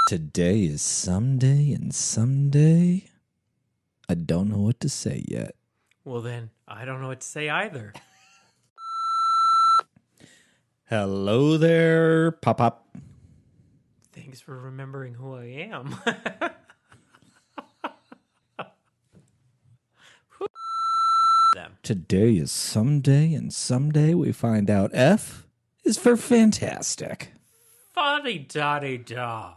Today is someday, and someday I don't know what to say yet. Well, then, I don't know what to say either. Hello there, Pop. Thanks for remembering who I am. Them. Today is someday, and someday we find out F is for fantastic. Fuddy-duddy-da.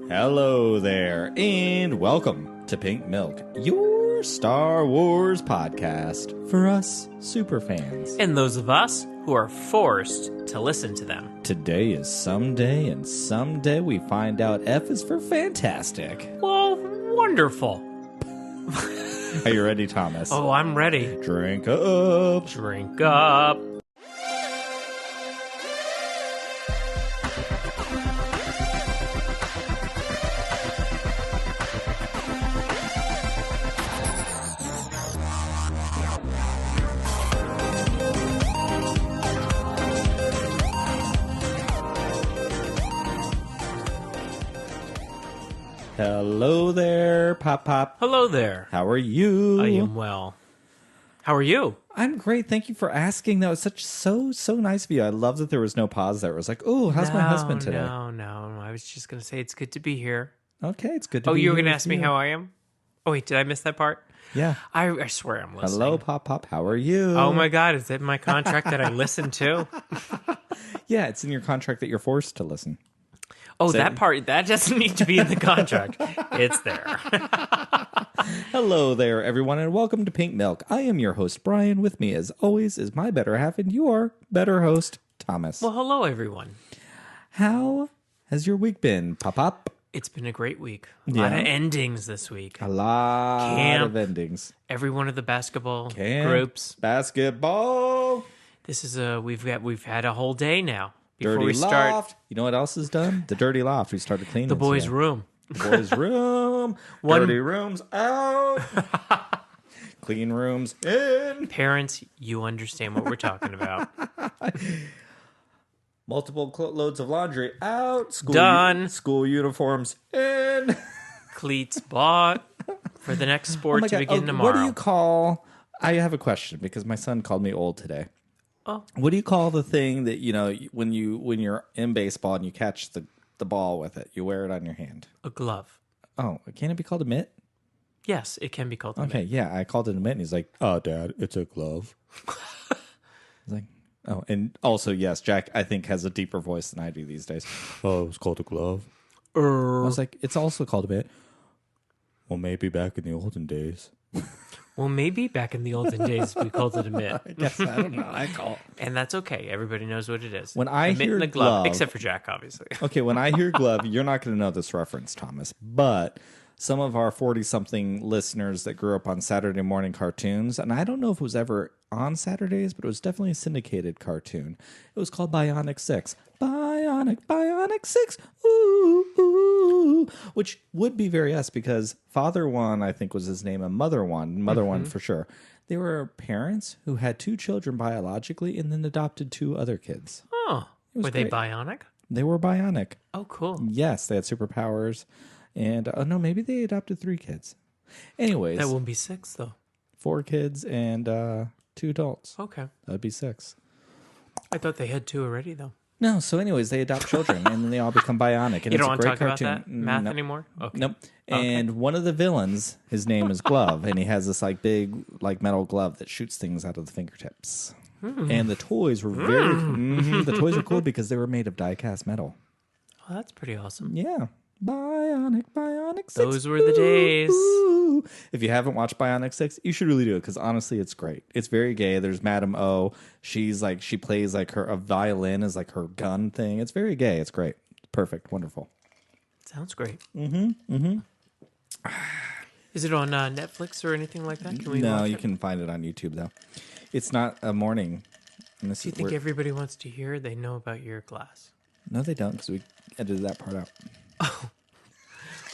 Hello there, and welcome to Pink Milk, your Star Wars podcast for us superfans. And those of us who are forced to listen to them. Today is someday, and someday we find out F is for fantastic. Well, wonderful. Are you ready, Thomas? Oh, I'm ready. Drink up. Drink up. Hello there, Pop. Hello there. How are you? I am well. How are you? I'm great. Thank you for asking. That was so nice of you. I love that there was no pause there. It was like, oh, how's my husband today? No. I was just going to say it's good to be here. Okay, it's good to be Oh, here. you were going to with ask me you. how I am? Oh, wait, did I miss that part? Yeah. I swear I'm listening. Hello, Pop. How are you? Oh, my God. Is it my contract that I listen to? Yeah, it's in your contract that you're forced to listen. Oh, that part, that doesn't need to be in the contract. It's there. Hello there, everyone, and welcome to Pink Milk. I am your host, Bryan. With me, as always, is my better half, and your better host, Thomas. Well, hello, everyone. How has your week been, Pop? It's been a great week. A lot of endings this week. A lot Camp. of endings. Every one of the basketball Camp. groups. Basketball. This is we've had a whole day now. Before Dirty we start, Loft. You know what else is done? The Dirty Loft. We started cleaning the boys' today. room. Boys' room. Dirty rooms out. Clean rooms in. Parents, you understand what we're talking about. Multiple loads of laundry out. School Done. School uniforms in. Cleats bought for the next sport to begin tomorrow. What do you call... I have a question because my son called me old today. Oh. What do you call the thing that, you know, when you're in baseball and you catch the ball with it, you wear it on your hand? A glove. Oh, can't it be called a mitt? Yes, it can be called a Okay, mitt. yeah, I called it a mitt, and he's like, "Oh, Dad, it's a glove." I was like, "Oh," and also, yes, Jack, I think, has a deeper voice than I do these days. Oh, it's called a glove. I was like, "It's also called a mitt." Well, maybe back in the olden days. Well, maybe back in the olden days we called it a mitt. I guess I don't know. I call. And that's okay. Everybody knows what it is. When I a mitt hear and a glove, glove- except for Jack, obviously. Okay, when I hear glove, you're not going to know this reference, Thomas, but some of our 40-something listeners that grew up on Saturday morning cartoons, and I don't know if it was ever on Saturdays, but it was definitely a syndicated cartoon. It was called Bionic 6. Bionic 6, ooh, which would be very us because Father One, I think was his name, and Mother One for sure. They were parents who had two children biologically and then adopted two other kids. Oh, was were they great. bionic? They were bionic. Oh, cool. Yes, they had superpowers. And, no, maybe they adopted 3 kids. Anyways, That won't be 6, though. 4 kids and 2 adults. Okay. That would be 6. I thought they had 2 already, though. No, so anyways, they adopt children and then they all become bionic. And You it's don't a want to great talk cartoon. about that math Nope. anymore? Okay. Nope. And one of the villains, his name is Glove, and he has this like big like metal glove that shoots things out of the fingertips. And the toys were the toys were cool because they were made of die-cast metal. Oh, that's pretty awesome. Yeah. Bionic 6. Those were the days. Ooh. If you haven't watched Bionic 6, you should really do it because honestly, it's great. It's very gay. There's Madame O. She plays like a violin is like her gun thing. It's very gay. It's great. Perfect. Wonderful. Sounds great. Is it on Netflix or anything like that? Can we No, watch you it? can find it on YouTube though. It's not a morning. And this Do you is think where- everybody wants to hear? They know about your glass. No, they don't because we edited that part out.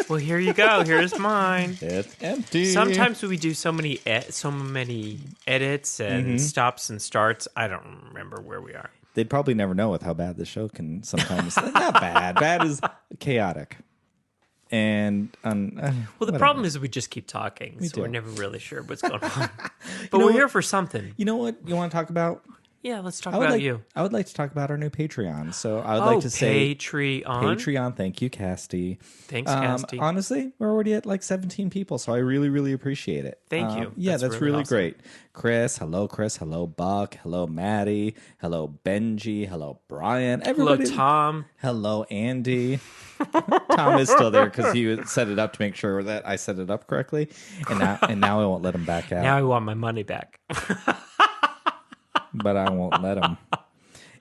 Well, here you go. Here's mine. It's empty. Sometimes we do so many edits and stops and starts. I don't remember where we are. They'd probably never know with how bad the show can sometimes. Not bad. Bad is chaotic. And well, the problem is we just keep talking, so we're never really sure what's going on. But we're here for something. You know what you want to talk about? Yeah, let's talk about you. I would like to talk about our new Patreon. So I would like to say Patreon. Thank you, Casty. Thanks, Casty. Honestly, we're already at like 17 people, so I really, really appreciate it. Thank you. Yeah, that's really awesome. Great. Chris. Hello, Buck. Hello, Maddie. Hello, Benji. Hello, Brian. Everybody. Hello, Tom. Hello, Andy. Tom is still there because he set it up to make sure that I set it up correctly, and now I won't let him back out. Now I want my money back. But I won't let him.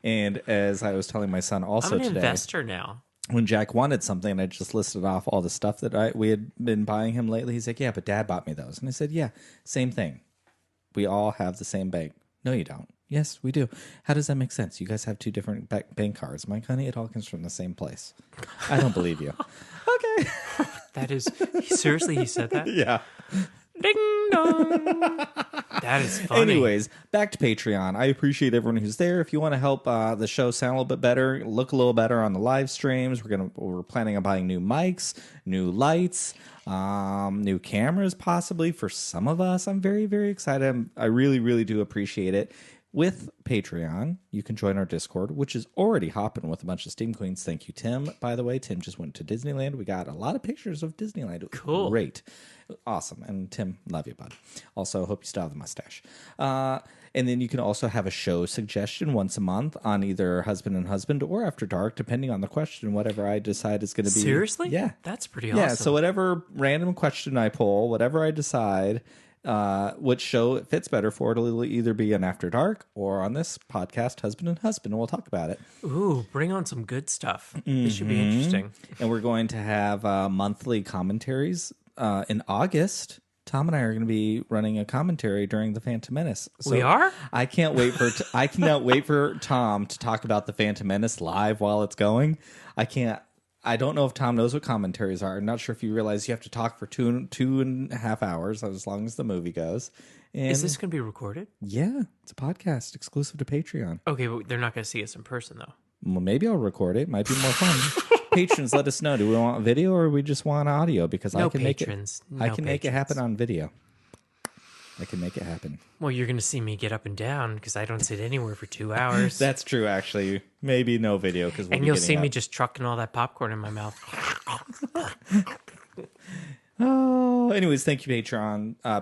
And as I was telling my son also today, I'm an investor now. When Jack wanted something, and I just listed off all the stuff that we had been buying him lately, he's like, "Yeah, but Dad bought me those." And I said, "Yeah, same thing. We all have the same bank." "No, you don't." "Yes, we do." "How does that make sense? You guys have two different bank cards." "My honey, it all comes from the same place." "I don't believe you." "Okay." That is seriously, he said that? Yeah. Ding dong. That is funny. Anyways, back to Patreon. I appreciate everyone who's there. If you want to help the show sound a little bit better, look a little better on the live streams, we're planning on buying new mics, new lights, new cameras possibly for some of us. I'm very, very excited. I really, really do appreciate it. With Patreon, you can join our Discord, which is already hopping with a bunch of Steam Queens. Thank you, Tim. By the way, Tim just went to Disneyland. We got a lot of pictures of Disneyland. It was cool. Great. Awesome. And Tim, love you, bud. Also, hope you still have the mustache. And then you can also have a show suggestion once a month on either Husband and Husband or After Dark, depending on the question, whatever I decide is going to be. Seriously? Yeah. That's pretty awesome. Yeah, so whatever random question I pull, whatever I decide, which show it fits better for, it'll either be an After Dark or on this podcast, Husband and Husband, and we'll talk about it. Ooh, bring on some good stuff. This should be interesting. And we're going to have monthly commentaries in August. Tom and I are going to be running a commentary during the Phantom Menace. So we are? I can't wait for I cannot wait for Tom to talk about the Phantom Menace live while it's going. I don't know if Tom knows what commentaries are. I'm not sure if you realize you have to talk for two and a half hours, as long as the movie goes. And is this going to be recorded? Yeah, it's a podcast exclusive to Patreon. Okay, but they're not going to see us in person, though. Well, maybe I'll record it. Might be more fun. Patrons, let us know. Do we want video or we just want audio? Because I can make it happen on video. I can make it happen. Well, you're going to see me get up and down because I don't sit anywhere for 2 hours. That's true, actually. Maybe no video because you'll see me just trucking all that popcorn in my mouth. Oh, anyways, thank you,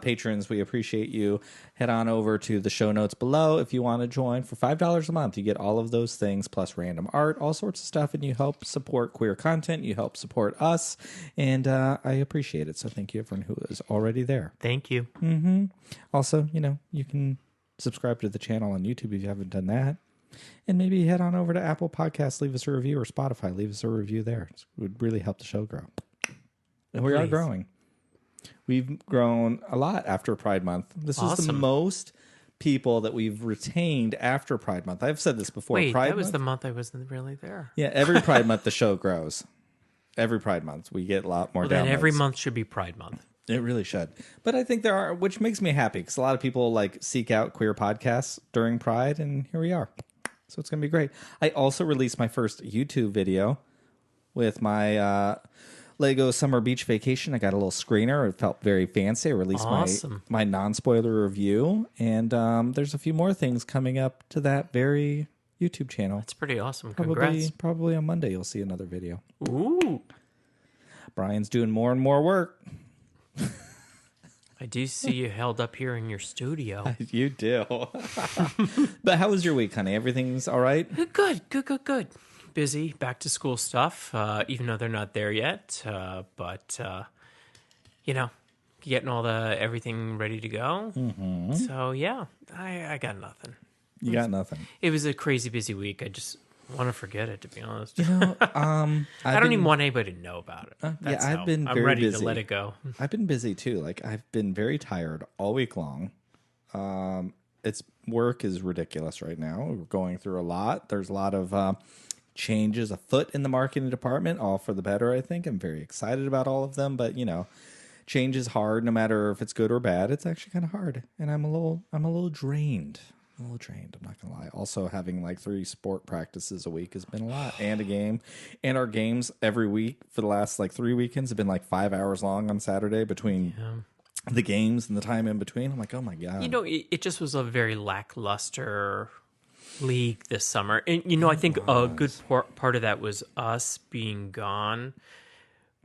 patrons. We appreciate you. Head on over to the show notes below if you want to join. For $5 a month, you get all of those things plus random art, all sorts of stuff, and you help support queer content. You help support us, and I appreciate it. So thank you, everyone who is already there. Thank you. Also, you can subscribe to the channel on YouTube if you haven't done that. And maybe head on over to Apple Podcasts, leave us a review, or Spotify, leave us a review there. It would really help the show grow. And we are growing. We've grown a lot after Pride Month. This is the most people that we've retained after Pride Month. I've said this before. Wait, Pride that was the month I wasn't really there. Yeah, every Pride Month the show grows. Every Pride Month we get a lot more downloads. Then every month should be Pride Month. It really should. But I think there are, which makes me happy because a lot of people seek out queer podcasts during Pride, and here we are. So it's going to be great. I also released my first YouTube video with my Lego Summer Beach Vacation. I got a little screener. It felt very fancy. I released my non-spoiler review. And there's a few more things coming up to that very YouTube channel. That's pretty awesome. Congrats. Probably on Monday you'll see another video. Ooh. Brian's doing more and more work. I do see you held up here in your studio. You do. But how was your week, honey? Everything's all right? Good. Busy back to school stuff, even though they're not there yet. But getting all everything ready to go. Mm-hmm. So yeah, I got nothing. You got nothing. It was a crazy busy week. I just want to forget it, to be honest. I don't even want anybody to know about it. I'm ready busy to let it go. I've been busy too. I've been very tired all week long. Work is ridiculous right now. We're going through a lot. There's a lot of changes afoot in the marketing department, all for the better, I think. I'm very excited about all of them, but change is hard no matter if it's good or bad. It's actually kind of hard. And I'm a little drained. I'm not gonna lie. Also, having like 3 sport practices a week has been a lot, and a game. And our games every week for the last like 3 weekends have been like 5 hours long on Saturday between the games and the time in between. I'm like, oh my God. It just was a very lackluster league this summer. And, I think a good part of that was us being gone.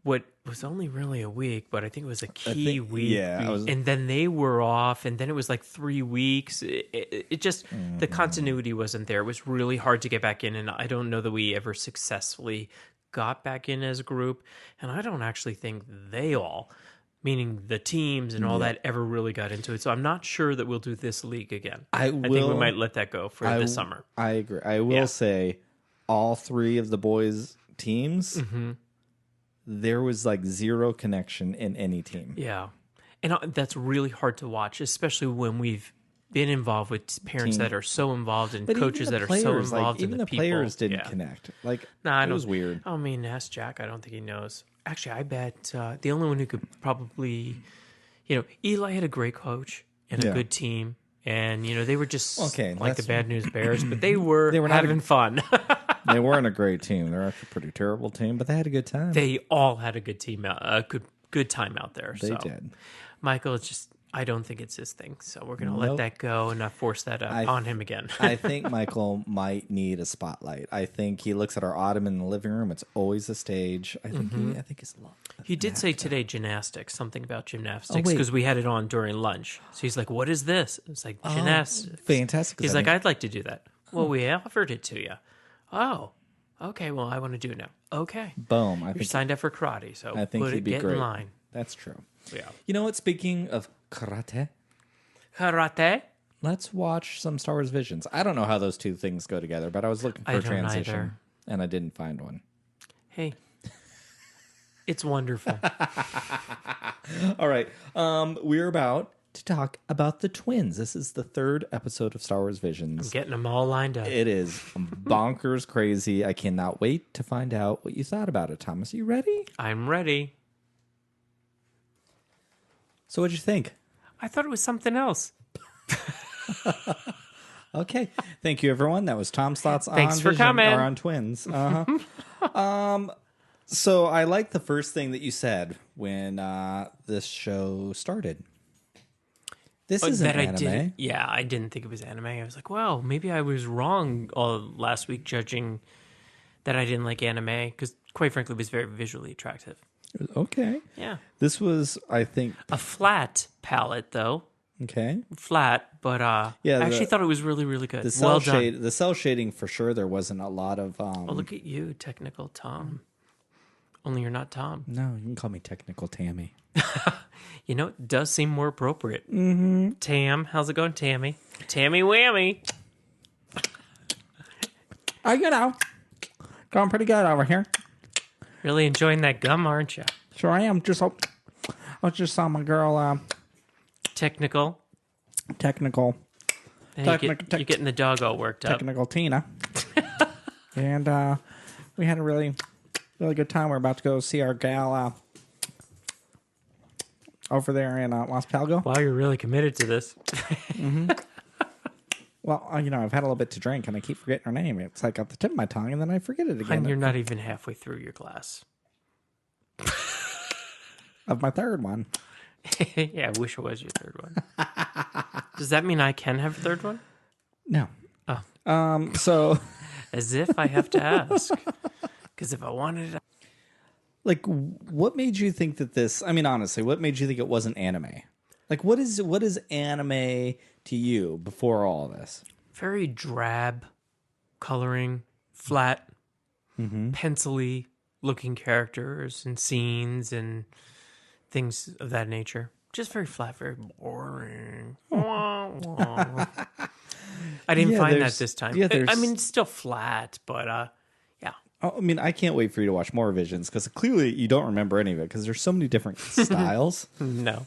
What was only really a week, but I think it was a key week. Yeah. And then they were off, and then it was like 3 weeks. It just, the continuity wasn't there. It was really hard to get back in, and I don't know that we ever successfully got back in as a group. And I don't actually think they all, meaning the teams and all that, ever really got into it. So I'm not sure that we'll do this league again. I think we might let that go for this summer. I agree. I will say all 3 of the boys' teams, there was like 0 connection in any team. Yeah. And that's really hard to watch, especially when we've been involved with parents that are so involved and coaches that are so involved in even the the players people. didn't connect. Like, it was weird. I mean, ask Jack. I don't think he knows. Actually, I bet the only one who could probably, Eli had a great coach and a good team. And, they were just like the Bad News Bears, but they were having fun. They weren't a great team. They're actually a pretty terrible team, but they had a good time. They all had a good team, a good time out there. They did. Michael, it's just, I don't think it's his thing. So we're going to let that go and not force that on him again. I think Michael might need a spotlight. I think he looks at our ottoman in the living room. It's always a stage. I think he's loved. He did say today gymnastics, something about gymnastics, because we had it on during lunch. So he's like, what is this? It's like gymnastics. Fantastic. He's like, I'd like to do that. Well, we offered it to you. Oh, okay. Well, I want to do it now. Okay. Boom. You're signed up for karate, so I think he'd be get great. in line. That's true. Yeah. You know what? Speaking of karate, let's watch some Star Wars Visions. I don't know how those two things go together, but I was looking for a transition, either. And I didn't find one. Hey, it's wonderful. All right. We're about to talk about the twins. This is the 3rd episode of Star Wars Visions. I'm getting them all lined up. It is bonkers crazy. I cannot wait to find out what you thought about it, Thomas. Are you ready? I'm ready. So what'd you think? I thought it was something else. Okay. Thank you, everyone. That was Tom's thoughts Thanks for coming. or on twins. So I like the first thing that you said when this show started. This isn't anime. I didn't think it was anime. I was like, well, maybe I was wrong last week judging that I didn't like anime because, quite frankly, it was very visually attractive. Okay. Yeah. This was, I think... a flat palette, though. Okay. Flat, but I actually thought it was really, really good. The cell the cell shading, for sure, there wasn't a lot of... Oh, look at you, Technical Tom. Only you're not Tom. No, you can call me Technical Tammy. It does seem more appropriate. Mm-hmm. Tam, how's it going, Tammy? Tammy Whammy. Going pretty good over here. Really enjoying that gum, aren't you? Sure I am. I just saw my girl... Technical. You're getting the dog all worked up. Technical Tina. And we had a really, really good time. We're about to go see our gal over there in Las Palgo. Wow, you're really committed to this. Mm-hmm. Well, I've had a little bit to drink, and I keep forgetting her name. It's like at the tip of my tongue, and then I forget it again. And you're not even halfway through your glass. Of my 3rd one. Yeah, I wish it was your 3rd one. Does that mean I can have a 3rd one? No. Oh. So... As if I have to ask. Because if I wanted it... Like, what made you think that this... I mean, honestly, what made you think it wasn't anime? Like, what is anime to you before all this? Very drab coloring, flat, pencil-y looking characters and scenes and things of that nature. Just very flat, very boring. I didn't find that this time. Yeah, I mean, it's still flat, but yeah. I mean, I can't wait for you to watch more Visions because clearly you don't remember any of it because there's so many different styles. No.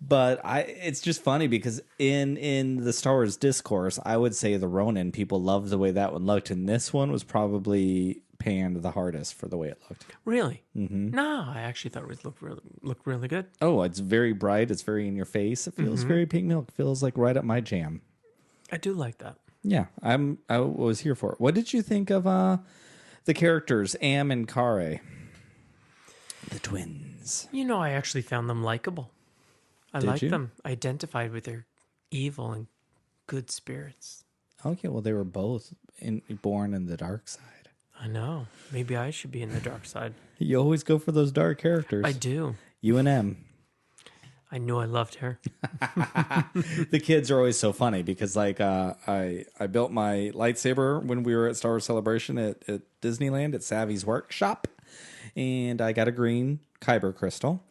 But it's just funny because in the Star Wars discourse, I would say the Ronin people loved the way that one looked, and this one was probably panned the hardest for the way it looked. Really? Mm-hmm. No, I actually thought it looked really good. Oh, it's very bright. It's very in your face. It feels very pink milk. It feels like right up my jam. I do like that. Yeah, I was here for it. What did you think of the characters, Am and Kare? The twins. I actually found them likable. I liked you? them. I identified with their evil and good spirits. Okay, well, they were both born in the dark side. I know. Maybe I should be in the dark side. You always go for those dark characters. I do. You and M. I knew I loved her. The kids are always so funny because, like, I built my lightsaber when we were at Star Wars Celebration at Disneyland at Savvy's workshop, and I got a green Kyber crystal,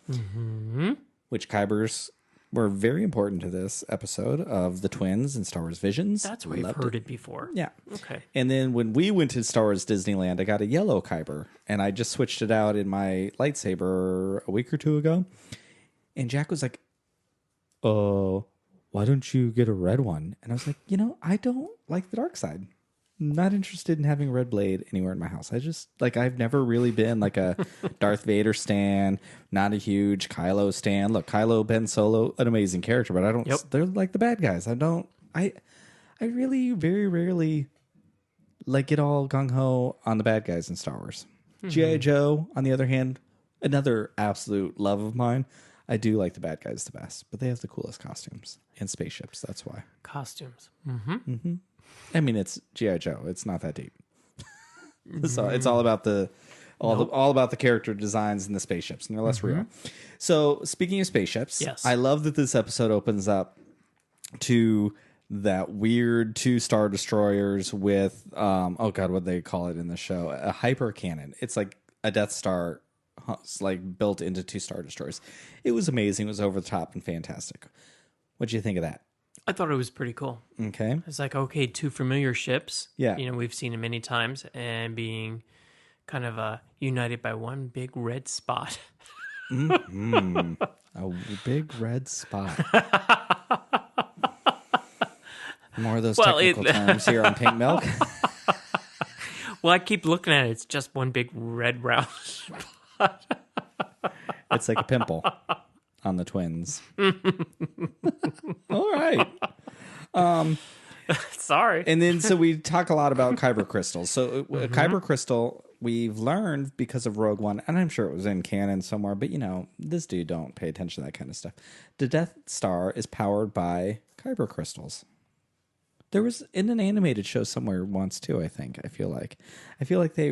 which Kybers were very important to this episode of the twins and Star Wars Visions. That's where I've heard it before. Yeah. Okay. And then when we went to Star Wars Disneyland, I got a yellow Kyber, and I just switched it out in my lightsaber a week or two ago. And Jack was like, "Oh, why don't you get a red one?" And I was like, I don't like the dark side. Not interested in having a red blade anywhere in my house. I've never really been like a Darth Vader stan, not a huge Kylo stan. Look, Kylo, Ben Solo, an amazing character, but I don't, they're like the bad guys. I really very rarely like get all gung-ho on the bad guys in Star Wars. G.I. Joe, on the other hand, another absolute love of mine. I do like the bad guys the best, but they have the coolest costumes and spaceships. That's why. Costumes. I mean, it's G.I. Joe. It's not that deep. So it's all about all about the character designs and the spaceships, and they're less real. So speaking of spaceships, yes. I love that this episode opens up to that weird 2 Star Destroyers with oh god, what they call it in the show, a hyper cannon. It's like a Death Star, like built into 2 Star Destroyers. It was amazing. It was over the top and fantastic. What'd you think of that? I thought it was pretty cool. Okay. It's like, okay, 2 familiar ships. Yeah. We've seen it many times, and being kind of united by one big red spot. A big red spot. More of those technical terms here on Pink Milk. Well, I keep looking at it. It's just one big red round spot. It's like a pimple on the twins. All right. Sorry. And then, so we talk a lot about Kyber crystals. So a Kyber crystal, we've learned because of Rogue One, and I'm sure it was in canon somewhere, but this dude don't pay attention to that kind of stuff. The Death Star is powered by Kyber crystals. There was in an animated show somewhere once too, I think. I feel like they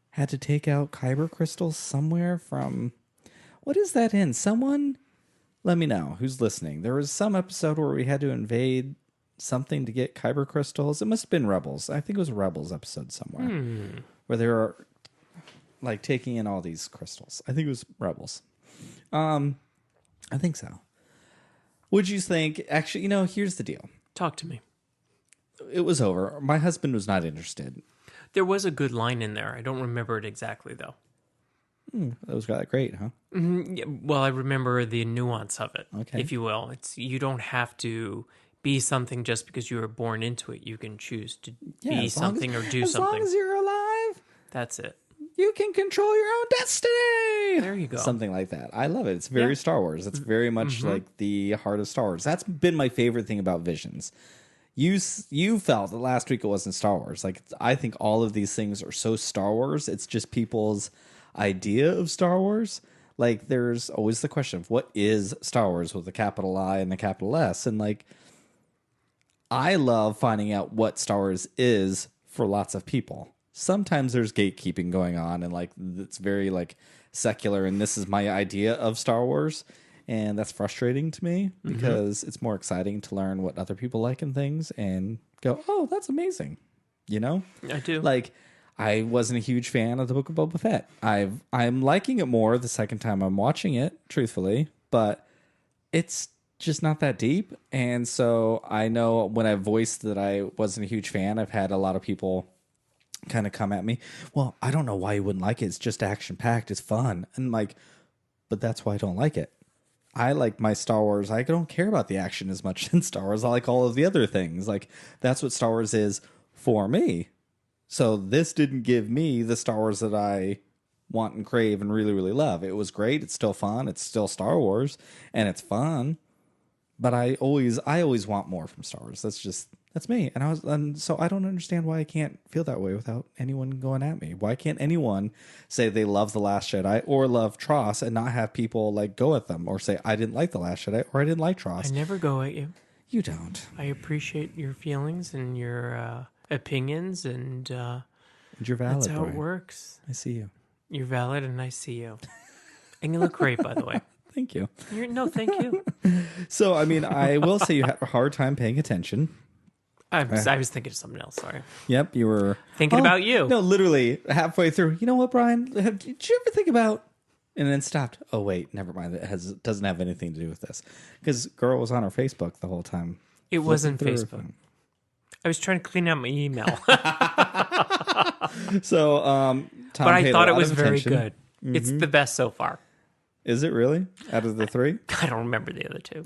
had to take out Kyber crystals somewhere from, what is that in? Someone let me know who's listening. There was some episode where we had to invade something to get Kyber crystals. It must have been Rebels. I think it was a Rebels episode somewhere where they were like taking in all these crystals. I think it was Rebels. I think so. Would you think, actually, here's the deal. Talk to me. It was over. My husband was not interested. There was a good line in there. I don't remember it exactly, though. That was great, huh? Yeah, well, I remember the nuance of it, Okay. if you will. You don't have to be something just because you were born into it. You can choose to be something or do something. As long as you're alive, that's it. you can control your own destiny. There you go. Something like that. I love it. It's very Star Wars. It's very much like the heart of Star Wars. That's been my favorite thing about Visions. You felt that last week it wasn't Star Wars. Like, I think all of these things are so Star Wars. It's just people's idea of Star Wars. Like, there's always the question of what is Star Wars with a capital I and a capital S. And like, I love finding out what Star Wars is for lots of people. Sometimes there's gatekeeping going on, and like it's very like secular, and this is my idea of Star Wars, and that's frustrating to me because it's more exciting to learn what other people like and things and go, oh, that's amazing. I do. Like, I wasn't a huge fan of the Book of Boba Fett. I'm liking it more the second time I'm watching it, truthfully, but it's just not that deep. And so I know when I voiced that I wasn't a huge fan, I've had a lot of people kind of come at me. Well, I don't know why you wouldn't like it. It's just action packed. It's fun. And like, but that's why I don't like it. I like my Star Wars. I don't care about the action as much in Star Wars. I like all of the other things. Like, that's what Star Wars is for me. So this didn't give me the Star Wars that I want and crave and really, really love. It was great. It's still fun. It's still Star Wars, and it's fun. But I always want more from Star Wars. That's me. And so I don't understand why I can't feel that way without anyone going at me. Why can't anyone say they love The Last Jedi or love Tross and not have people like go at them or say I didn't like The Last Jedi or I didn't like Tross? I never go at you. You don't. I appreciate your feelings and your opinions, and You're valid. that's how Bryan. it works. I see you. You're valid, and I see you. And you look great, by the way. Thank you. No, thank you. So, I mean, I will say you had a hard time paying attention. I was thinking of something else. Sorry. Yep, you were Thinking about you. No, literally halfway through. You know what, Bryan? Did you ever think about? And then stopped. Oh wait, never mind. It doesn't have anything to do with this because girl was on her Facebook the whole time. It wasn't Facebook. I was trying to clean out my email. So, Tom But I paid thought a it lot was of very attention. good. It's the best so far. Is it really? Out of the three? I don't remember the other two.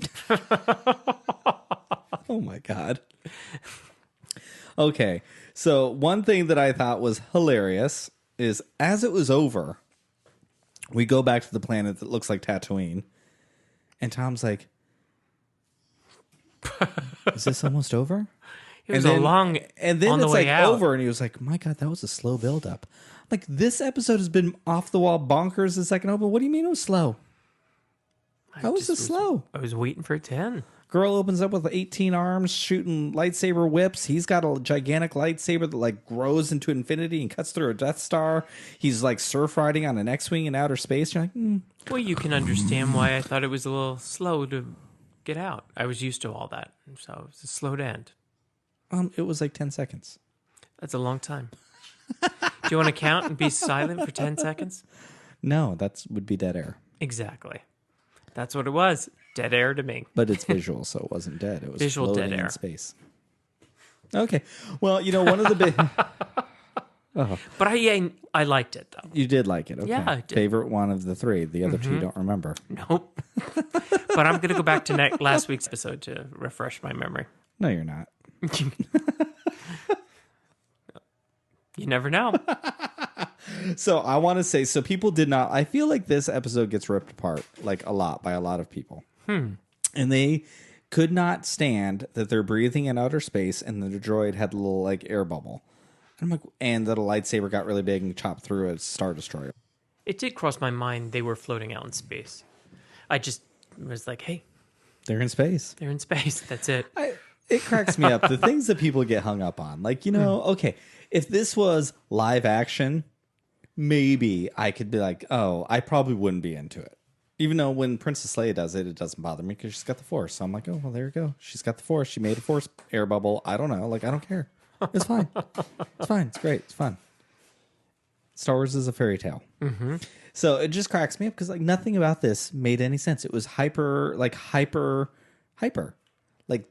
Oh my god. Okay, so one thing that I thought was hilarious is as it was over, we go back to the planet that looks like Tatooine, and Tom's like, "Is this almost over?" It was a long and then on it's the way like out. over, and he was like, "My God, that was a slow build-up." Like this episode has been off the wall bonkers the second open. What do you mean it was slow? How was it slow? I was waiting for it to end. Girl opens up with 18 arms, shooting lightsaber whips. He's got a gigantic lightsaber that like grows into infinity and cuts through a Death Star. He's like surf riding on an X-wing in outer space. You're like, Well, you can understand why I thought it was a little slow to get out. I was used to all that, so it was a slow to end. it was like 10 seconds. That's a long time. Do you want to count and be silent for 10 seconds? No, that would be dead air. Exactly. That's what it was. Dead air to me. But it's visual, so it wasn't dead. It was Visual floating dead air. in space. Okay. Well, you know, one of the big... But I liked it, though. You did like it. Okay. Yeah, I did. Favorite one of the three. The other two you don't remember. Nope. But I'm going to go back to last week's episode to refresh my memory. No, you're not. You never know. So I want to say, so people did not, I feel like this episode gets ripped apart like a lot by a lot of people. And they could not stand that they're breathing in outer space and the droid had a little like air bubble. And I'm like, and that a lightsaber got really big and chopped through a Star Destroyer. It did cross my mind they were floating out in space. I just was like, hey, They're in space. they're in space. That's it. It cracks me up. The things that people get hung up on. Like, you know, okay, if this was live action, maybe I could be like, oh, I probably wouldn't be into it. Even though when Princess Leia does it, it doesn't bother me because she's got the Force. So I'm like, oh, well, there you go. She's got the Force. She made a Force air bubble. I don't know. Like, I don't care. It's fine. It's fine. It's great. It's fun. Star Wars is a fairy tale. Mm-hmm. So it just cracks me up because like nothing about this made any sense. It was hyper. Like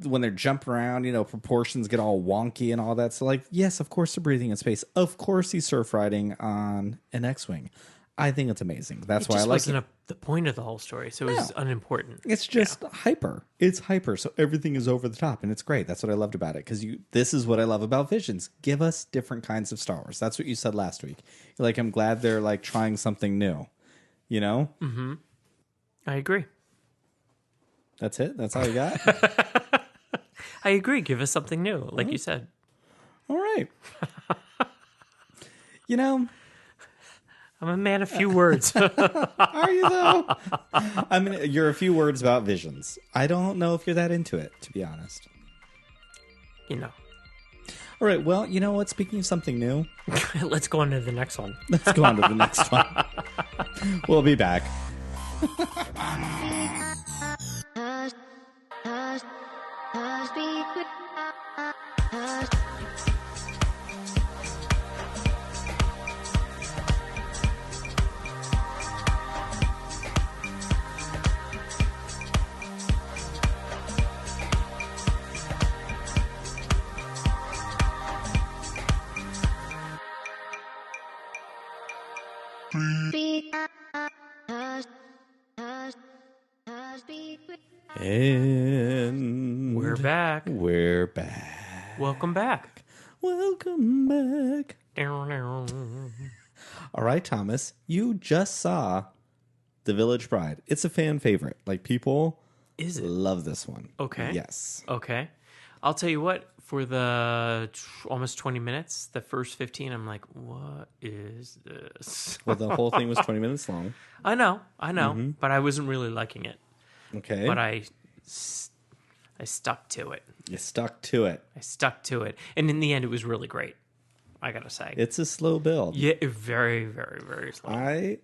when they're jumping around, you know, proportions get all wonky and all that. So like, yes, of course they're breathing in space. Of course he's surf riding on an X-Wing. I think it's amazing. That's why I like it. It wasn't the point of the whole story, so it was unimportant. It's just hyper. It's hyper. So everything is over the top, and it's great. That's what I loved about it. Because this is what I love about Visions. Give us different kinds of Star Wars. That's what you said last week. You're like, I'm glad they're like trying something new. You know? Mm-hmm. I agree. That's it? That's all you got? I agree. Give us something new, like you said. All right. You know, I'm a man of few words. are you though? I mean, you're a few words about Visions. I don't know if you're that into it, to be honest. You know. All right. Well, you know what? Speaking of something new, Let's go on to the next one. let's go on to the next one. We'll be back. And We're back. We're back. Welcome back. Welcome back. All All right, Thomas, you just saw The Village Bride. It's a fan favorite. Like, people Is it? love this one. Okay. Yes. Okay. I'll tell you what, for the almost 20 minutes, the first 15, I'm like, what is this? Well, the whole thing was 20 minutes long. I know, but I wasn't really liking it. Okay. But I stuck to it. You stuck to it. I stuck to it. And in the end, it was really great, I got to say. It's a slow build. Yeah, very, very, very slow. I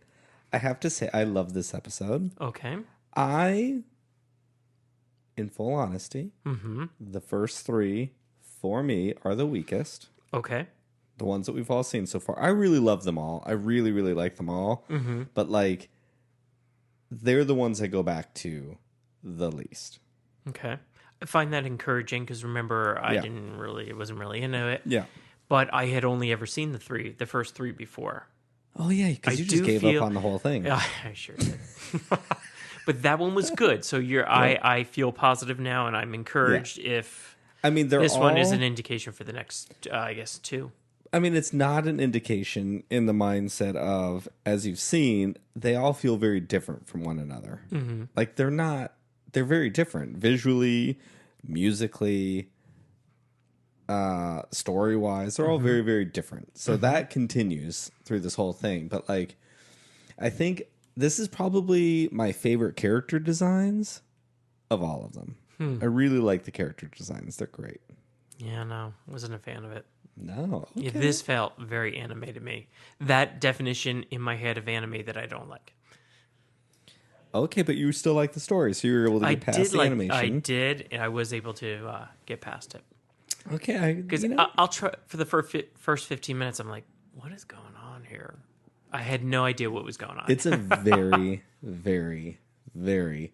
have to say, I love this episode. Okay. In full honesty, the first three, for me, are the weakest. Okay. The ones that we've all seen so far. I really love them all. I really, really like them all. Mm-hmm. But, like, they're the ones I go back to the least. Okay. I find that encouraging because, remember, I wasn't really into it. Yeah. But I had only ever seen the first three before. Oh, yeah, because you just gave up on the whole thing. Yeah, I sure did. But that one was good. So I feel positive now, and I'm encouraged if this one is an indication for the next, I guess, two. I mean, it's not an indication in the mindset of, as you've seen, they all feel very different from one another. Mm-hmm. Like, they're very different visually, musically, story-wise. They're all very, very different. So that continues through this whole thing. But, like, I think this is probably my favorite character designs of all of them. I really like the character designs. They're great. Yeah, no, wasn't a fan of it. No. Okay. Yeah, this felt very anime to me. That definition in my head of anime that I don't like. Okay, but you still like the story, so you were able to get past the animation. I did, and I was able to get past it. Okay, because I'll try for the first 15 minutes. I'm like, what is going on here? I had no idea what was going on. It's a very, very, very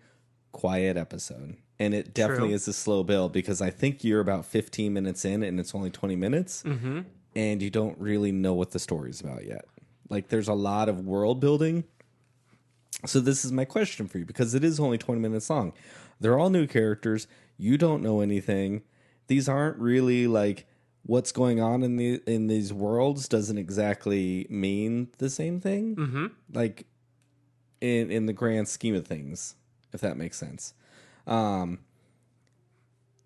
quiet episode. And it definitely is a slow build because I think you're about 15 minutes in and it's only 20 minutes. Mm-hmm. And you don't really know what the story's about yet. Like, there's a lot of world building. So this is my question for you because it is only 20 minutes long. They're all new characters. You don't know anything. These aren't really like what's going on in these worlds doesn't exactly mean the same thing. Mm-hmm. Like in the grand scheme of things, if that makes sense.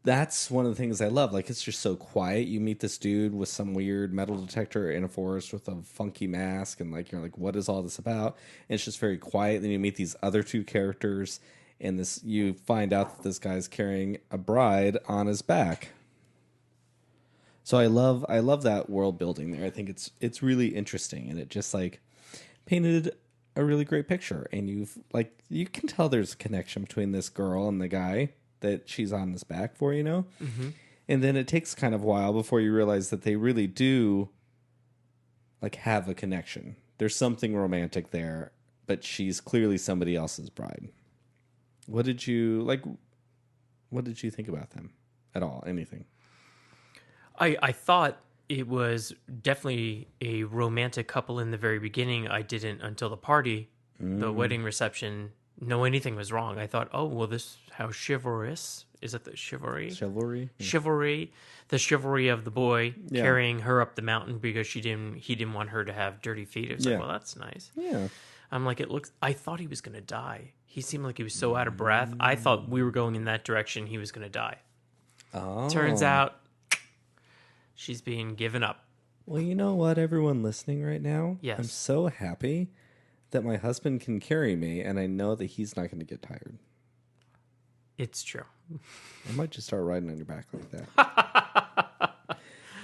That's one of the things I love. Like, it's just so quiet. You meet this dude with some weird metal detector in a forest with a funky mask, and like you're like, what is all this about? And it's just very quiet. Then you meet these other two characters, and you find out that this guy's carrying a bride on his back. So I love that world building there. I think it's really interesting, and it just like painted a really great picture. And you can tell there's a connection between this girl and the guy that she's on his back for, Mm-hmm. And then it takes kind of a while before you realize that they really do like have a connection. There's something romantic there, but she's clearly somebody else's bride. What did you think about them at all? Anything? I thought it was definitely a romantic couple in the very beginning. I didn't until the party, the wedding reception, know anything was wrong. I thought, oh, well, this how chivalrous is it? The chivalry, chivalry, the chivalry of the boy carrying her up the mountain because he didn't want her to have dirty feet. It was like, well, that's nice. Yeah, I'm like, I thought he was gonna die. He seemed like he was so out of breath. I thought we were going in that direction. He was gonna die. Oh, turns out she's being given up. Well, you know what, everyone listening right now? Yes. I'm so happy that my husband can carry me, and I know that he's not going to get tired. It's true. I might just start riding on your back like that.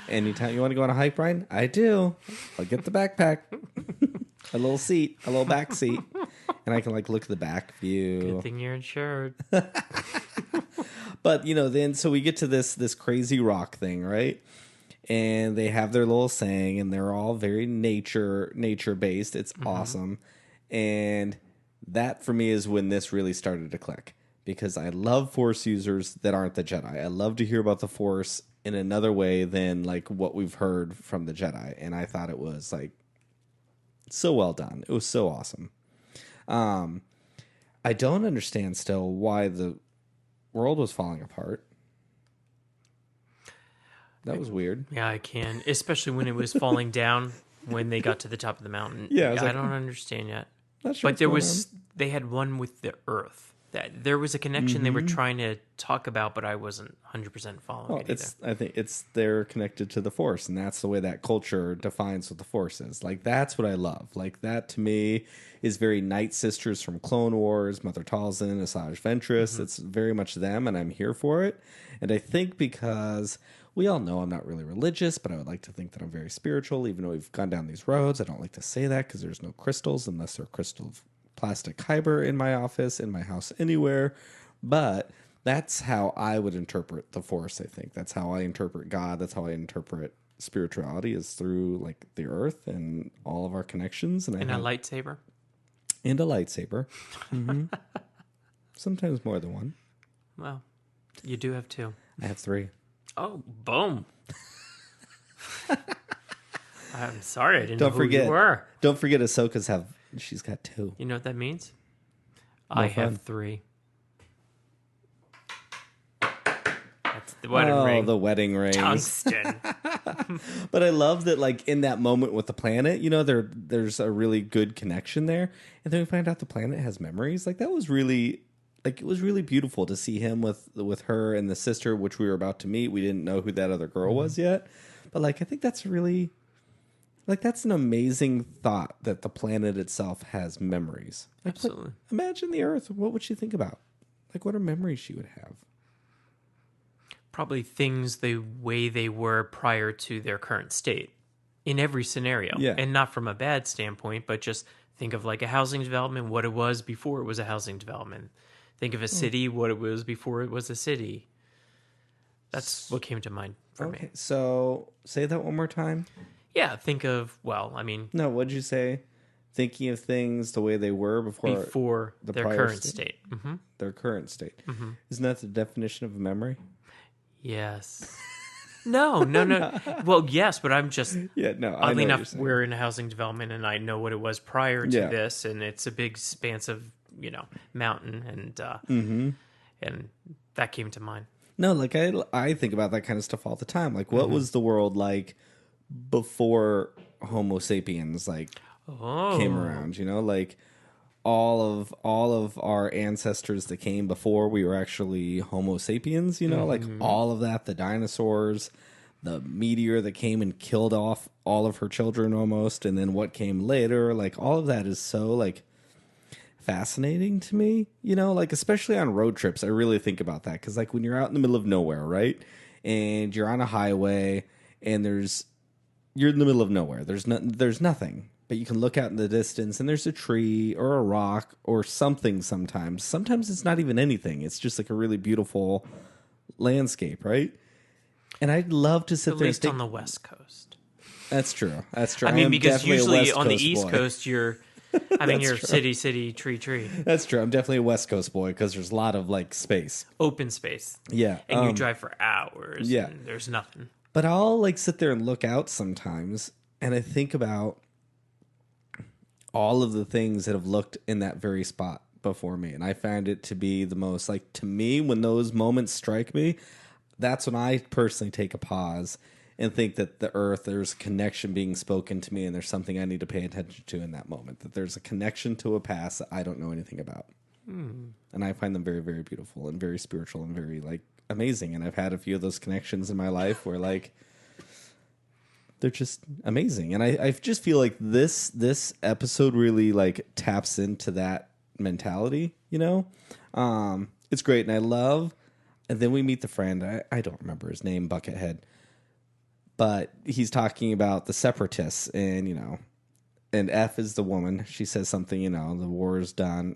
Anytime you want to go on a hike, Brian, I do. I'll get the backpack, a little seat, a little back seat, and I can like look at the back view. Good thing you're insured. But then so we get to this crazy rock thing, right? And they have their little saying, and they're all very nature based. It's awesome. And that for me is when this really started to click, because I love Force users that aren't the Jedi. I love to hear about the Force in another way than like what we've heard from the Jedi. And I thought it was like so well done. It was so awesome. I don't understand still why the world was falling apart. That was weird. Yeah, I can. Especially when it was falling down when they got to the top of the mountain. Yeah, I was I like, don't understand yet. not sure But what's going on. they had one with the Earth. That there was a connection they were trying to talk about, but I wasn't 100% following Well, it either. I think they're connected to the Force, and that's the way that culture defines what the Force is. Like, that's what I love. Like, that to me is very Night Sisters from Clone Wars, Mother Talzin, Asajj Ventress. It's very much them, and I'm here for it. And I think because we all know I'm not really religious, but I would like to think that I'm very spiritual, even though we've gone down these roads. I don't like to say that because there's no crystals unless they're crystal plastic kyber in my office, in my house, anywhere. But that's how I would interpret the Force, I think. That's how I interpret God. That's how I interpret spirituality, is through like the earth and all of our connections. And a lightsaber? And a lightsaber. Sometimes more than one. Well, you do have 2. I have 3. Oh, boom. I'm sorry, I didn't Don't know forget. who you were. Don't forget she's got 2. You know what that means? More I fun. have 3. That's the wedding ring. The wedding rings. Tungsten. But I love that, like, in that moment with the planet, there's a really good connection there. And then we find out the planet has memories. Like, that was really, like, it was really beautiful to see him with her and the sister, which we were about to meet. We didn't know who that other girl was yet. But, like, I think that's really, like, that's an amazing thought that the planet itself has memories. Like, Absolutely. Imagine the Earth. What would she think about? Like, what are memories she would have? Probably things the way they were prior to their current state in every scenario. Yeah. And not from a bad standpoint, but just think of like a housing development, what it was before it was a housing development. Think of a city, what it was before it was a city. That's what came to mind for me. So say that one more time. Yeah, think of, well, I mean, No, what'd you say? Thinking of things the way they were before the their prior current state. state. Mm-hmm. Their current state. Isn't that the definition of a memory? Yes. No. Well, yes, but I'm just, Yeah, no. I know oddly what you're enough, saying. we're in a housing development and I know what it was prior to Yeah. this, and it's a big expanse of, mountain, and that came to mind. No, like I think about that kind of stuff all the time. Like, what was the world like before Homo sapiens came around? Like all of our ancestors that came before we were actually Homo sapiens. Like all of that, the dinosaurs, the meteor that came and killed off all of her children almost, and then what came later. Like all of that is so like fascinating to me, like especially on road trips. I really think about that because like when you're out in the middle of nowhere, right, and you're on a highway and you're in the middle of nowhere, there's nothing, but you can look out in the distance and there's a tree or a rock or something. Sometimes it's not even anything, it's just like a really beautiful landscape, right? And I'd love to sit At there least and on the West Coast. That's true. I mean, am because definitely a usually West on the Coast East boy. Coast, you're city, tree. That's true. I'm definitely a West Coast boy because there's a lot of like space. Open space. Yeah. And you drive for hours. yeah. And there's nothing. But I'll like sit there and look out sometimes and I think about all of the things that have looked in that very spot before me. And I find it to be the most, like, to me, when those moments strike me, that's when I personally take a pause and think that the earth, there's a connection being spoken to me and there's something I need to pay attention to in that moment, that there's a connection to a past that I don't know anything about. And I find them very, very beautiful and very spiritual and very like amazing. And I've had a few of those connections in my life where like they're just amazing. And I just feel like this episode really like taps into that mentality, it's great. And I love, and then we meet the friend, I don't remember his name, Buckethead, but he's talking about the separatists and, and F is the woman. She says something, the war is done,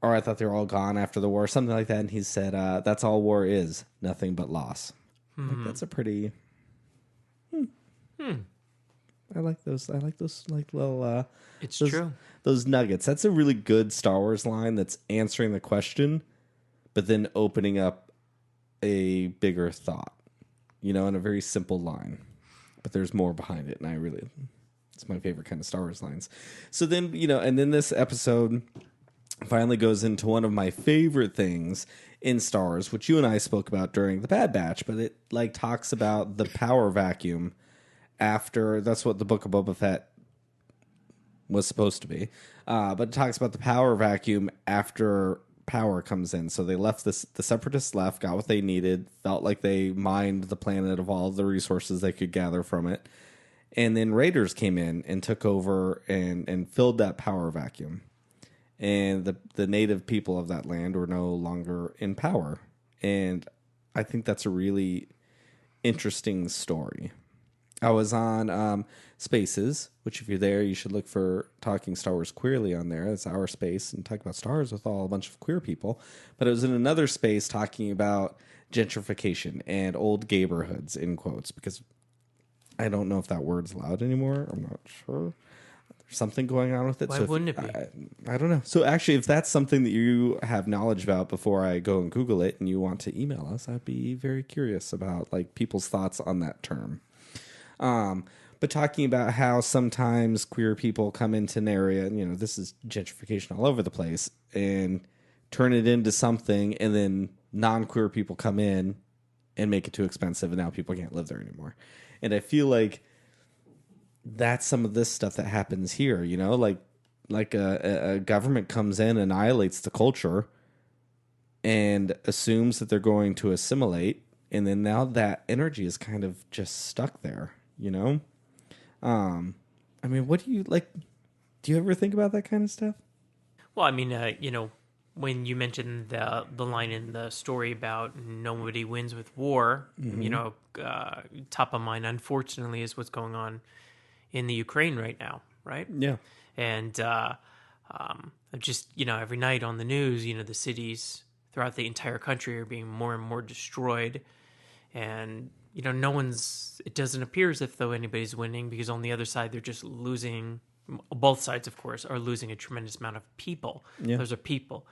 or I thought they were all gone after the war, something like that. And he said, that's all war is, nothing but loss. Like, that's a pretty, I like those like little, It's true. those nuggets. That's a really good Star Wars line that's answering the question, but then opening up a bigger thought, in a very simple line, but there's more behind it. And it's my favorite kind of Star Wars lines. So then, and then this episode, finally goes into one of my favorite things in Star Wars, which you and I spoke about during the Bad Batch, but it like talks about the power vacuum after. That's what the Book of Boba Fett was supposed to be, but it talks about the power vacuum after power comes in. So they left this. The Separatists left, got what they needed, felt like they mined the planet of all of the resources they could gather from it, and then Raiders came in and took over and filled that power vacuum. And the native people of that land were no longer in power. And I think that's a really interesting story. I was on Spaces, which if you're there, you should look for Talking Star Wars Queerly on there. It's our space and talk about stars with all a bunch of queer people. But it was in another space talking about gentrification and old neighborhoods, in quotes, because I don't know if that word's allowed anymore. I'm not sure. Something going on with it. Why wouldn't it be? I don't know. So actually, if that's something that you have knowledge about before I go and Google it and you want to email us, I'd be very curious about like people's thoughts on that term. But talking about how sometimes queer people come into an area, and, you know, this is gentrification all over the place, and turn it into something, and then non-queer people come in and make it too expensive, and now people can't live there anymore. And I feel like that's some of this stuff that happens here, you know, like a government comes in, annihilates the culture, and assumes that they're going to assimilate, and then now that energy is kind of just stuck there, you know. I mean, what do you like? Do you ever think about that kind of stuff? Well, I mean, you know, when you mentioned the line in the story about nobody wins with war, you know, top of mind, unfortunately, is what's going on in the Ukraine right now, right? Yeah. And just, you know, every night on the news, you know, the cities throughout the entire country are being more and more destroyed. And, you know, it doesn't appear as if though anybody's winning, because on the other side, they're just losing. Both sides, of course, are losing a tremendous amount of people. Yeah. Those are people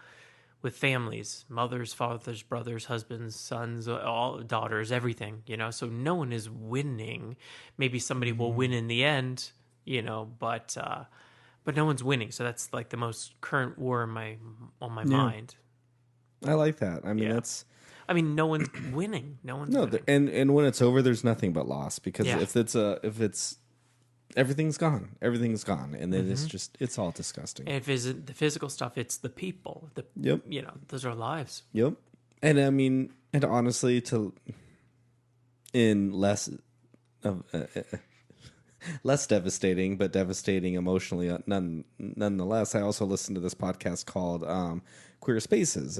with families, mothers, fathers, brothers, husbands, sons, all daughters, everything, you know. So no one is winning. Maybe somebody will win in the end, you know, but no one's winning. So that's like the most current war on my mind. I like that. I mean, I mean, no one's winning. No one's winning. And when it's over, there's nothing but loss, because if it's everything's gone, and then it's all disgusting. And if it's the physical stuff, it's the people. Yep. You know, those are lives. Yep. And I mean, and honestly, in less devastating, but devastating emotionally, nonetheless, I also listened to this podcast called Queer Spaces,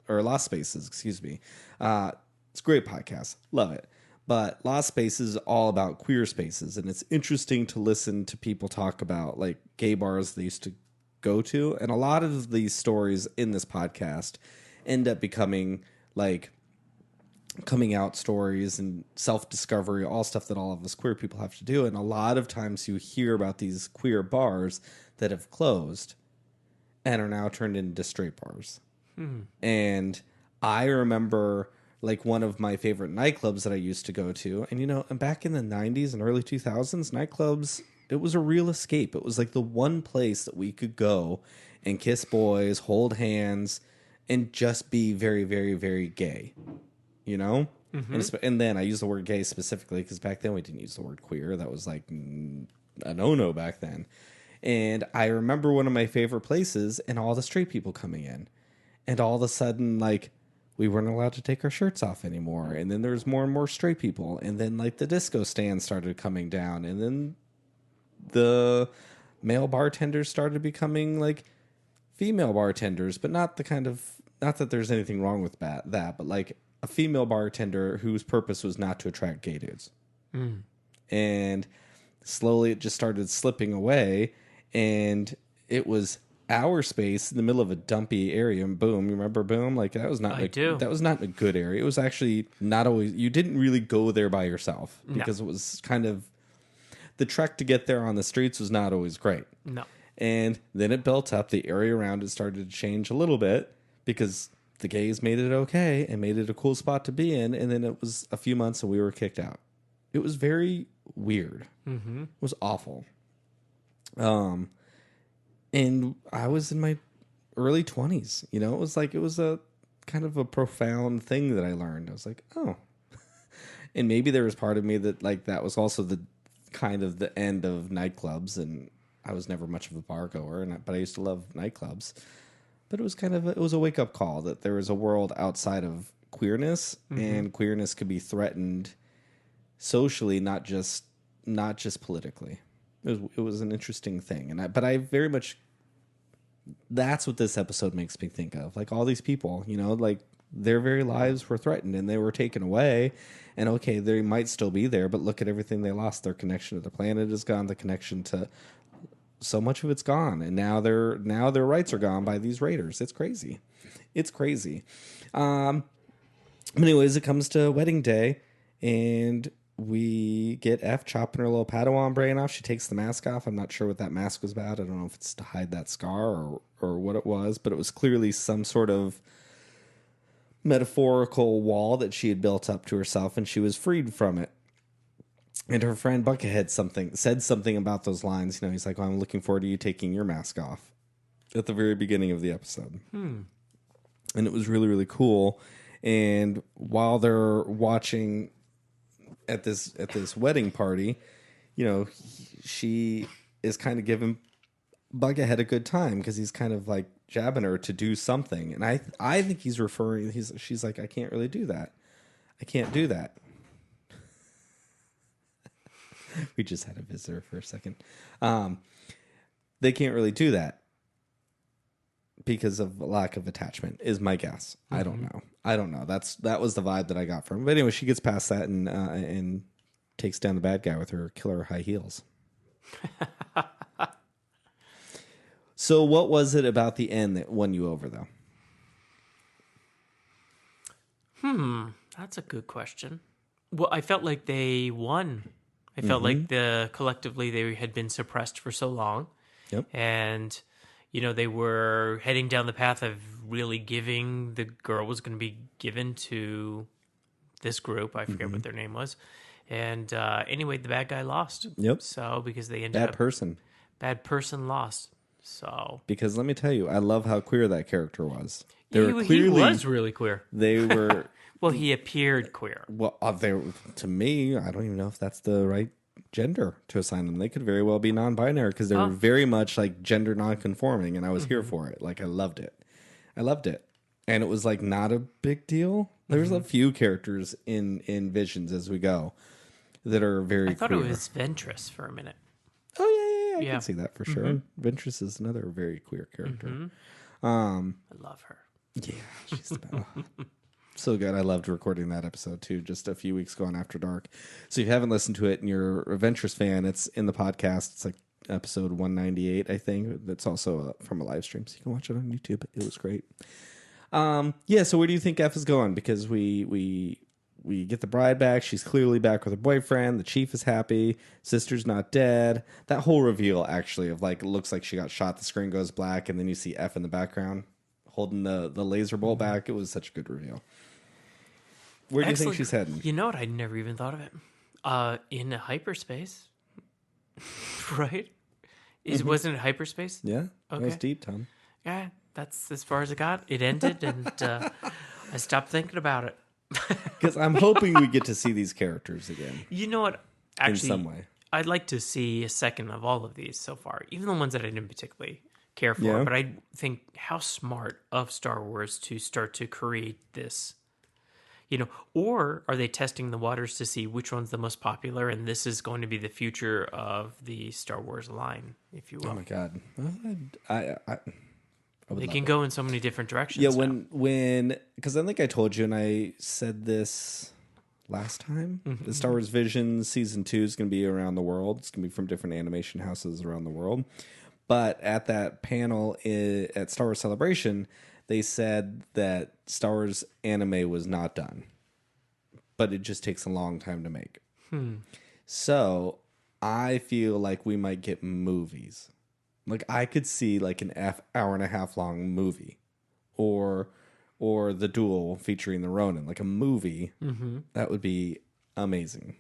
or Lost Spaces, excuse me. It's a great podcast. Love it. But Lost Spaces is all about queer spaces, and it's interesting to listen to people talk about like gay bars they used to go to, and a lot of these stories in this podcast end up becoming like coming out stories and self-discovery, all stuff that all of us queer people have to do. And a lot of times you hear about these queer bars that have closed and are now turned into straight bars. And I remember like one of my favorite nightclubs that I used to go to. And, you know, and back in the 90s and early 2000s, nightclubs, it was a real escape. It was like the one place that we could go and kiss boys, hold hands, and just be very, very, very gay, you know? And then I use the word gay specifically because back then we didn't use the word queer. That was like a no-no back then. And I remember one of my favorite places and all the straight people coming in. And all of a sudden, like, we weren't allowed to take our shirts off anymore. And then there was more and more straight people. And then, like, the disco stands started coming down. And then the male bartenders started becoming, like, female bartenders. But not the kind of... Not that there's anything wrong with that, but, like, a female bartender whose purpose was not to attract gay dudes. And slowly it just started slipping away. And it was... our space in the middle of a dumpy area, and boom, you remember boom? Like that was not that was not a good area. It was actually not always, you didn't really go there by yourself because it was kind of, the trek to get there on the streets was not always great. No. And then it built up, the area around it started to change a little bit because the gays made it okay and made it a cool spot to be in, and then it was a few months and we were kicked out. It was very weird. It was awful. And I was in my early 20s. You know, it was a kind of a profound thing that I learned. I was like, oh. And maybe there was part of me that like that was also the kind of the end of nightclubs, and I was never much of a bar goer, but I used to love nightclubs. But it was it was a wake up call that there was a world outside of queerness, and queerness could be threatened socially, not just politically. It was an interesting thing, but I very much, that's what this episode makes me think of. Like all these people, you know, like their very lives were threatened and they were taken away, and okay, they might still be there, but look at everything they lost. Their connection to the planet is gone. The connection to so much of it's gone, and now their rights are gone by these raiders. It's crazy. It's crazy. Anyways, it comes to wedding day, and we get F chopping her little Padawan brain off. She takes the mask off. I'm not sure what that mask was about. I don't know if it's to hide that scar or what it was, but it was clearly some sort of metaphorical wall that she had built up to herself, and she was freed from it. And her friend Buckethead said something about those lines. You know, he's like, well, I'm looking forward to you taking your mask off at the very beginning of the episode. And it was really, really cool. And while they're watching at this wedding party, you know, she is kind of giving Buckethead a good time because he's kind of like jabbing her to do something. And I think she's like, I can't really do that. I can't do that. We just had a visitor for a second. They can't really do that because of lack of attachment, is my guess. I don't know. That was the vibe that I got from him. But anyway, she gets past that and takes down the bad guy with her killer high heels. So what was it about the end that won you over, though? That's a good question. Well, I felt like they won. I felt like collectively they had been suppressed for so long. Yep. And, you know, they were heading down the path of really giving, the girl was going to be given to this group. I forget what their name was. And anyway, the bad guy lost. Yep. So because they ended up... Bad person lost. So... Because let me tell you, I love how queer that character was. He was really queer. They were... Well, he appeared queer. Well, to me, I don't even know if that's the right gender to assign them. They could very well be non-binary because they were very much like gender non-conforming, and I was here for it. Like, I loved it. And it was like not a big deal. There's a few characters in Visions as we go that are very I thought queer. It was Ventress for a minute. Oh, yeah. I can see that for sure. Ventress is another very queer character. I love her. Yeah, she's the best. So good. I loved recording that episode too, just a few weeks ago on After Dark. So if you haven't listened to it and you're a Ventress fan, it's in the podcast. It's like episode 198, I think. That's also from a live stream, so you can watch it on YouTube. It was great. Yeah, so where do you think F is going? Because we get the bride back. She's clearly back with her boyfriend. The chief is happy. Sister's not dead. That whole reveal, actually, of like, it looks like she got shot. The screen goes black, and then you see F in the background holding the laser bolt back. It was such a good reveal. Where do you think she's heading? You know what? I never even thought of it. In hyperspace, right? Wasn't it hyperspace? Yeah, okay. That was deep, Tom. Yeah, that's as far as it got. It ended, and I stopped thinking about it. Because I'm hoping we get to see these characters again. You know what? Actually, in some way, I'd like to see a second of all of these so far, even the ones that I didn't particularly care for. Yeah. But I think how smart of Star Wars to start to create this. You know, or are they testing the waters to see which one's the most popular, and this is going to be the future of the Star Wars line, if you will? Oh my God, I they can go in so many different directions. Yeah, when because I think I told you, and I said this last time. The Star Wars Visions Season 2 is going to be around the world. It's going to be from different animation houses around the world. But at that panel at Star Wars Celebration, they said that Star Wars anime was not done, but it just takes a long time to make. So I feel like we might get movies. Like I could see like an hour and a half long movie, or the Duel featuring the Ronin, like a movie. That would be amazing.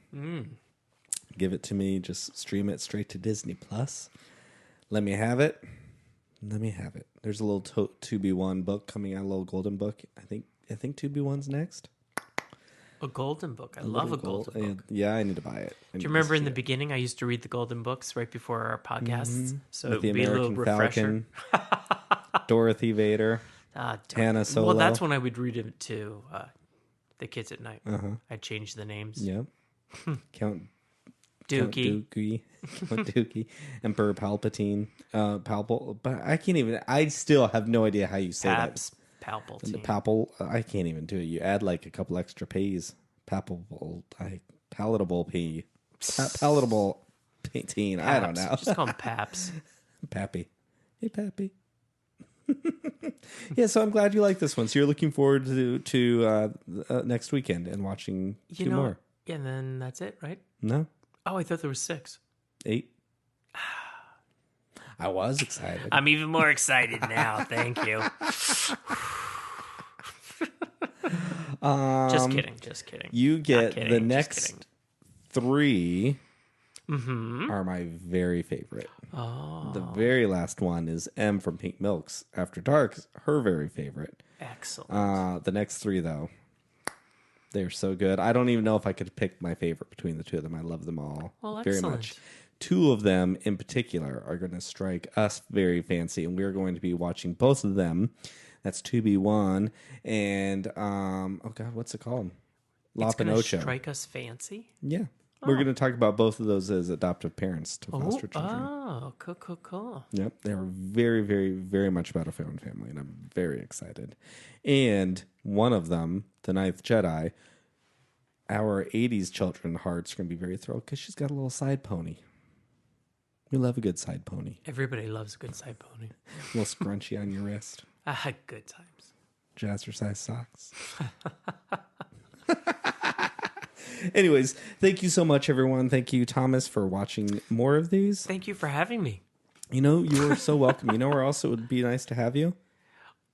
Give it to me. Just stream it straight to Disney Plus. Let me have it. There's a little 2B1 book coming out, a little golden book. I think 2B1's next. A golden book. I love a golden book. Yeah, I need to buy it. Do you remember in the beginning, I used to read the golden books right before our podcasts? So With it the would be a little American refresher. Falcon, Dorothy Vader, Hannah Solo. Well, that's when I would read it to the kids at night. I'd change the names. Yep. Count Dookie. Count Dookie. Emperor Palpatine. But I can't even. I still have no idea how you say Paps that. Palpatine. I can't even do it. You add like a couple extra P's. Palatable P. Palatable teen. I don't know. Just call him Paps. Pappy. Hey, Pappy. Yeah, so I'm glad you like this one. So you're looking forward to next weekend and watching two more. Yeah, and then that's it, right? No? Oh, I thought there was 6. 8. I was excited. I'm even more excited now. Thank you. Just kidding. You get kidding, the just next kidding. 3 are my very favorite. Oh, The very last one is M from Pink Milk's After Dark, her very favorite. excellent. The next 3, though, they're so good. I don't even know if I could pick my favorite between the 2 of them. I love them all very much. 2 of them in particular are going to strike us very fancy, and we're going to be watching both of them. That's 2B1 and oh god, what's it called? La It's gonna Pinocho. strike us fancy. Yeah, we're going to talk about both of those as adoptive parents to foster children. Oh, cool. Yep, they were very, very, very much about a found family, and I'm very excited. And one of them, the Ninth Jedi, our 80s children hearts are going to be very thrilled because she's got a little side pony. We love a good side pony. Everybody loves a good side pony. A little scrunchy on your wrist. Good times. Jazzercise socks. Anyways, thank you so much, everyone. Thank you, Thomas, for watching more of these. Thank you for having me. You are so welcome. You know where else it would be nice to have you?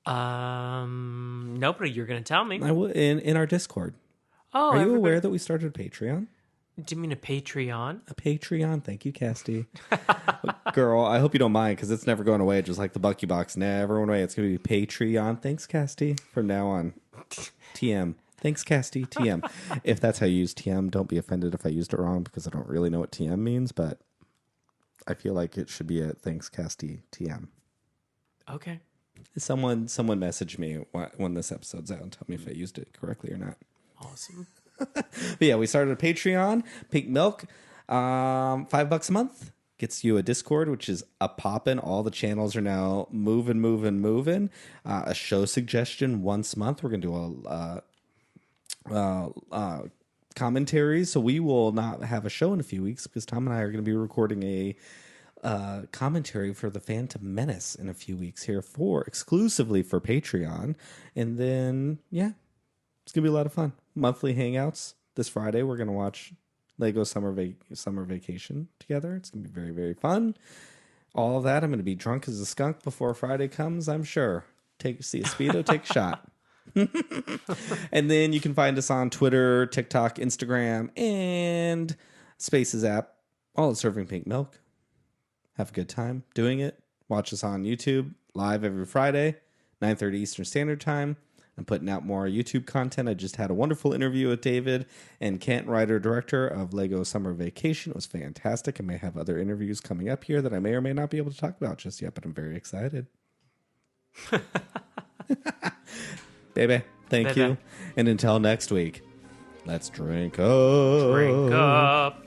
No, but you're going to tell me. I will in our Discord. Oh, Are you aware that we started a Patreon? Do you mean a Patreon? A Patreon. Thank you, Casty. Girl, I hope you don't mind because it's never going away. Just like the Bucky Box never went away. It's going to be Patreon. Thanks, Casty. From now on. TM. Thanks, Casty. TM. If that's how you use TM, don't be offended if I used it wrong because I don't really know what TM means, but I feel like it should be a Thanks, Casty TM. Okay. Someone messaged me when this episode's out and tell me if I used it correctly or not. Awesome. But yeah, we started a Patreon, Pink Milk, $5 a month. Gets you a Discord, which is a poppin'. All the channels are now moving. A show suggestion once a month. We're going to do commentaries. So we will not have a show in a few weeks because Tom and I are going to be recording a commentary for The Phantom Menace in a few weeks here exclusively for Patreon. And then, yeah, it's going to be a lot of fun. Monthly hangouts. This Friday, we're going to watch Lego Summer Vacation together. It's going to be very, very fun. All of that. I'm going to be drunk as a skunk before Friday comes, I'm sure. See a Speedo, take a shot. And then you can find us on Twitter, TikTok, Instagram, and Spaces app. All at Serving Pink Milk. Have a good time doing it. Watch us on YouTube live every Friday, 9:30 Eastern Standard Time. I'm putting out more YouTube content. I just had a wonderful interview with David and Kent, writer-director of Lego Summer Vacation. It was fantastic. I may have other interviews coming up here that I may or may not be able to talk about just yet, but I'm very excited. Baby, thank you. And until next week, let's drink up. Drink up.